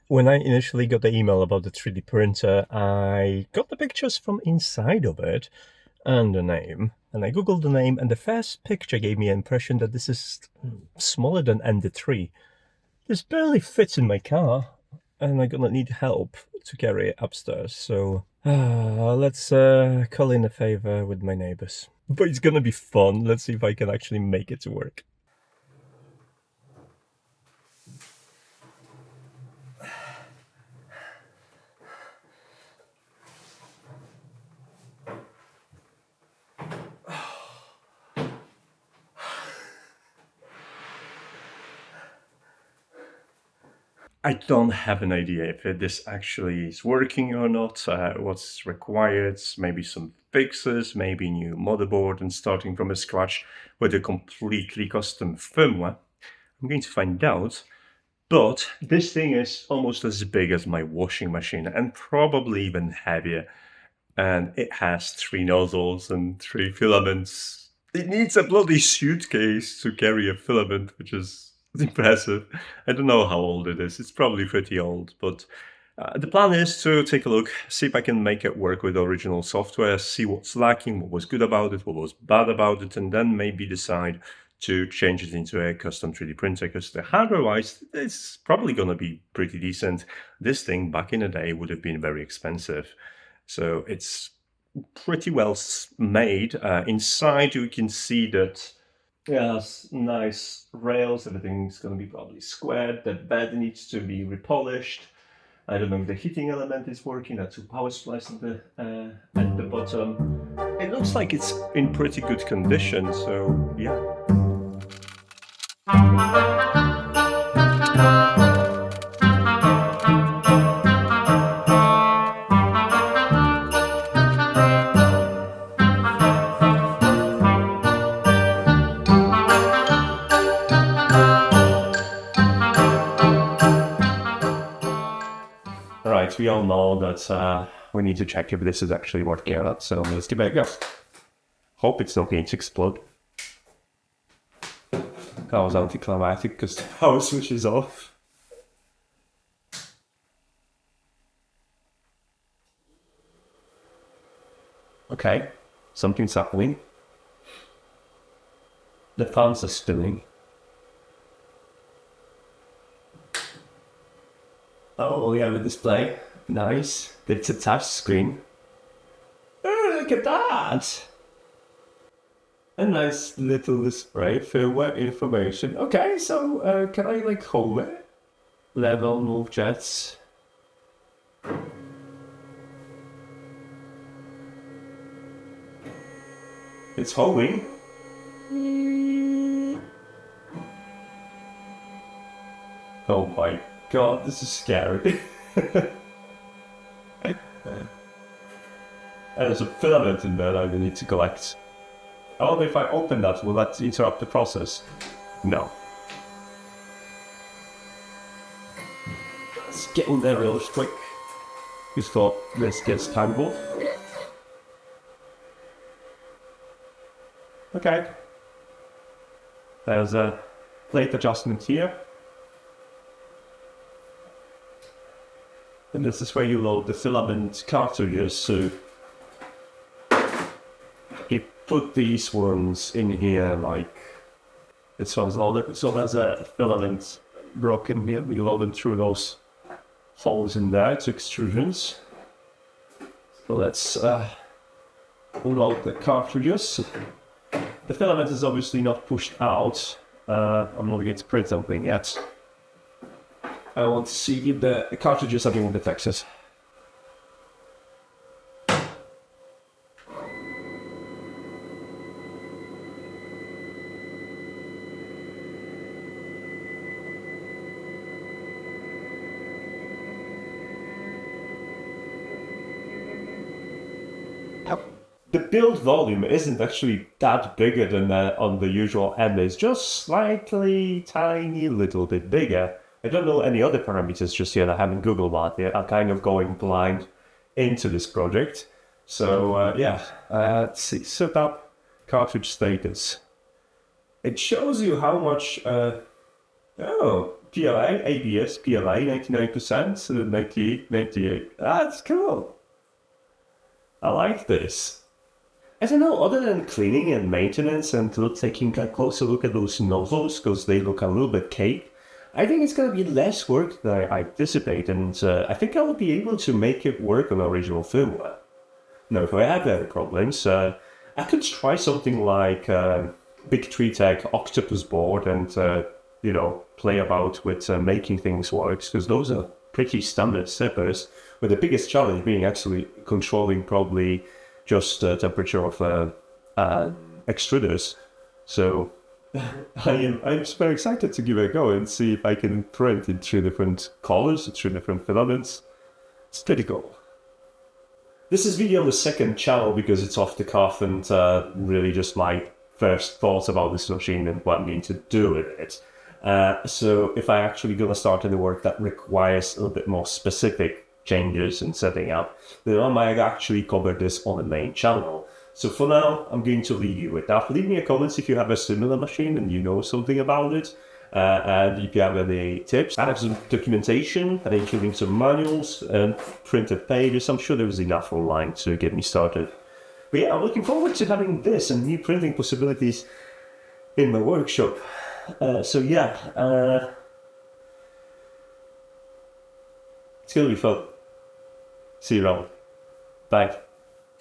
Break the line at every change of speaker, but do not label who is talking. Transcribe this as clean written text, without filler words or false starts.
When I initially got the email about the 3D printer, I got the pictures from inside of it and the name. And I googled the name, and the first picture gave me an impression that this is smaller than Ender 3. This barely fits in my car, and I'm gonna need help to carry it upstairs. So let's call in a favor with my neighbors. But it's gonna be fun. Let's see if I can actually make it to work. I don't have an idea if this actually is working or not, what's required, maybe some fixes, maybe new motherboard and starting from scratch with a completely custom firmware. I'm going to find out, but this thing is almost as big as my washing machine and probably even heavier. And it has 3 nozzles and 3 filaments. It needs a bloody suitcase to carry a filament, which is impressive. I don't know how old it is. It's probably pretty old, but the plan is to take a look, see if I can make it work with original software, see what's lacking, what was good about it, what was bad about it, and then maybe decide to change it into a custom 3D printer, because the hardware-wise, it's probably going to be pretty decent. This thing, back in the day, would have been very expensive. So it's pretty well made. Inside, you can see that yes, nice rails. Everything's going to be probably squared. The bed needs to be repolished. I don't know if the heating element is working. That's 2 power splice at the bottom. It looks like it's in pretty good condition. So yeah. Right, we all know that we need to check if this is actually working or not, so let's give it a go. Hope it's not going to explode. That was anticlimactic because the power switch is off. Okay, something's happening. The fans are spinning. Oh, we have a display. Nice. It's a touch screen. Oh, look at that! A nice little display, firmware information. Okay, so can I like hold it? Level, move jets. It's homing. Oh my god, this is scary. And there's a filament in there that I need to collect. I wonder if I open that, will that interrupt the process? No. Let's get in there real quick. Just thought this gets tangled. Okay. There's a plate adjustment here. And this is where you load the filament cartridges, so you put these ones in here like this one's loaded. So there's a filament broken here, we load them through those holes in there to extrusions. So let's load the cartridges. The filament is obviously not pushed out. I'm not going to print something yet. I want to see if the cartridges are being detected. The build volume isn't actually that bigger than on the usual M, it's just slightly tiny little bit bigger. I don't know any other parameters just yet, I haven't googled that yet. I'm kind of going blind into this project. So yeah, let's see, setup, cartridge status. It shows you how much, oh, PLA, ABS, PLA, 99%, 98, 98. That's cool. I like this. I don't know, other than cleaning and maintenance and taking a closer look at those nozzles, because they look a little bit cake, I think it's going to be less work than I anticipate, and I think I will be able to make it work on original firmware. Now, if I have any problems, I could try something like Big Tree Tech Octopus board and, play about with making things work, because those are pretty standard steppers, with the biggest challenge being actually controlling probably just temperature of extruders. So I'm very excited to give it a go and see if I can print in 3 different colors, 3 different filaments. It's pretty cool. This is video on the second channel because it's off the cuff and really just my first thoughts about this machine and what I'm going to do with it. So if I actually gonna start any work that requires a little bit more specific changes and setting up, then I might actually cover this on the main channel. So for now, I'm going to leave you with that. Leave me a comment if you have a similar machine and you know something about it. And if you have any tips, I have some documentation, and including some manuals and printed pages. I'm sure there is enough online to get me started. But yeah, I'm looking forward to having this and new printing possibilities in my workshop. So yeah, it's gonna be fun. See you around. Bye.